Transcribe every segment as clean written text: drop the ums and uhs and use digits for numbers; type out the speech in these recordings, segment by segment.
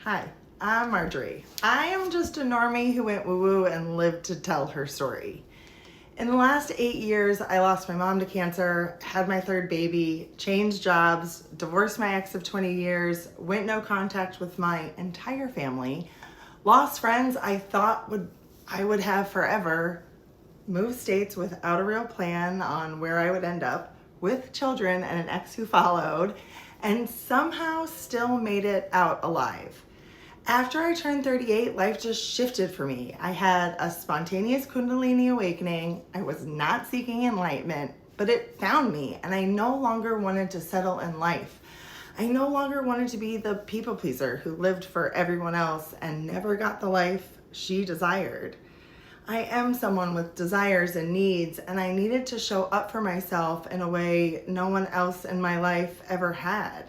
Hi, I'm Marjorie. I am just a normie who went woo-woo and lived to tell her story. In the last 8 years, I lost my mom to cancer, had my third baby, changed jobs, divorced my ex of 20 years, went no contact with my entire family, lost friends I thought I would have forever, moved states without a real plan on where I would end up, with children and an ex who followed, and somehow still made it out alive. After I turned 38, life just shifted for me. I had a spontaneous Kundalini awakening. I was not seeking enlightenment, but it found me, and I no longer wanted to settle in life. I no longer wanted to be the people pleaser who lived for everyone else and never got the life she desired. I am someone with desires and needs, and I needed to show up for myself in a way no one else in my life ever had.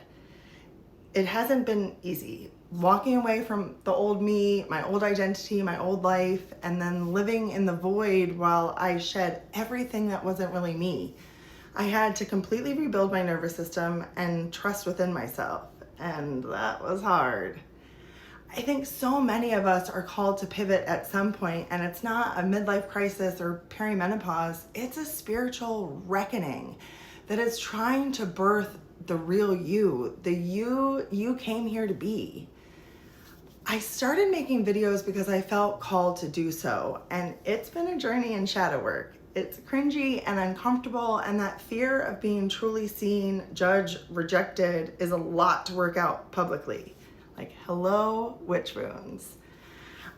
It hasn't been easy. Walking away from the old me, my old identity, my old life, and then living in the void while I shed everything that wasn't really me. I had to completely rebuild my nervous system and trust within myself, and that was hard. I think so many of us are called to pivot at some point, and it's not a midlife crisis or perimenopause, it's a spiritual reckoning that is trying to birth the real you, the you came here to be. I started making videos because I felt called to do so, and it's been a journey in shadow work. It's cringy and uncomfortable, and that fear of being truly seen, judged, rejected is a lot to work out publicly. Like, hello, witch wounds.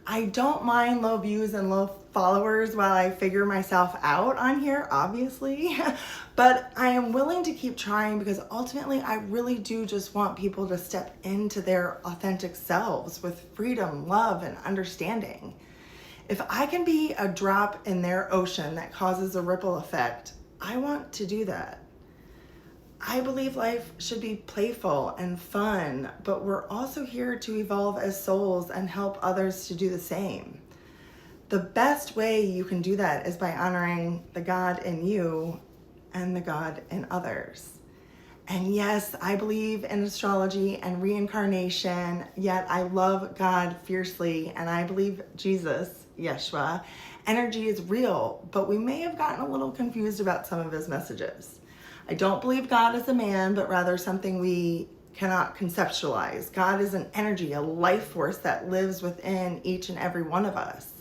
I don't mind low views and low followers while I figure myself out on here, obviously, but I am willing to keep trying because ultimately I really do just want people to step into their authentic selves with freedom, love, and understanding. If I can be a drop in their ocean that causes a ripple effect, I want to do that. I believe life should be playful and fun, but we're also here to evolve as souls and help others to do the same. The best way you can do that is by honoring the God in you and the God in others. And yes, I believe in astrology and reincarnation, yet I love God fiercely, and I believe Jesus, Yeshua, energy is real, but we may have gotten a little confused about some of his messages. I don't believe God is a man, but rather something we cannot conceptualize. God is an energy, a life force that lives within each and every one of us.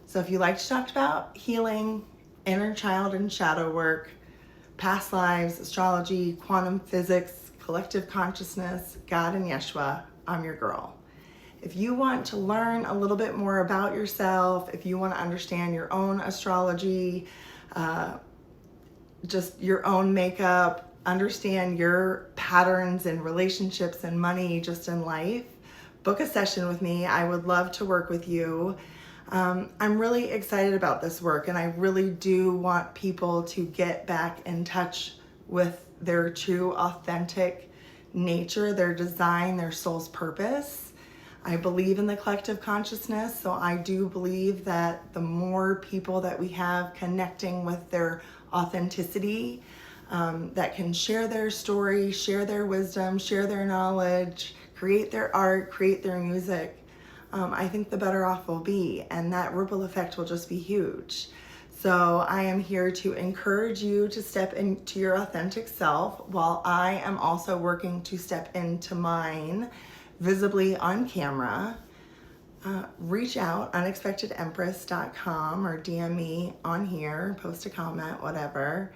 So if you like to talk about healing, inner child and shadow work, past lives, astrology, quantum physics, collective consciousness, God and Yeshua, I'm your girl. If you want to learn a little bit more about yourself, if you want to understand your own astrology, just your own makeup, understand your patterns in relationships and money, just in life, book a session with me. I would love to work with you. I'm really excited about this work, and I really do want people to get back in touch with their true, authentic nature, their design, their soul's purpose. I believe in the collective consciousness, so I do believe that the more people that we have connecting with their authenticity, that can share their story, share their wisdom, share their knowledge, create their art, create their music, I think the better off we'll be, and that ripple effect will just be huge. So I am here to encourage you to step into your authentic self while I am also working to step into mine visibly on camera. Reach out, unexpectedempress.com, or DM me on here, post a comment, whatever.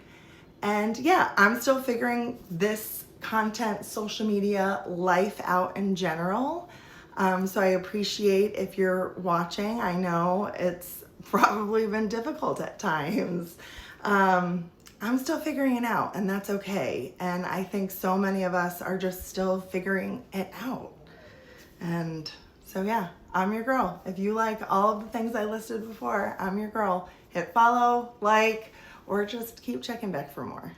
And yeah, I'm still figuring this content, social media, life out in general. So I appreciate if you're watching. I know it's probably been difficult at times. I'm still figuring it out, and that's okay. And I think so many of us are just still figuring it out. And so yeah, I'm your girl. If you like all of the things I listed before, I'm your girl. Hit follow, like, or just keep checking back for more.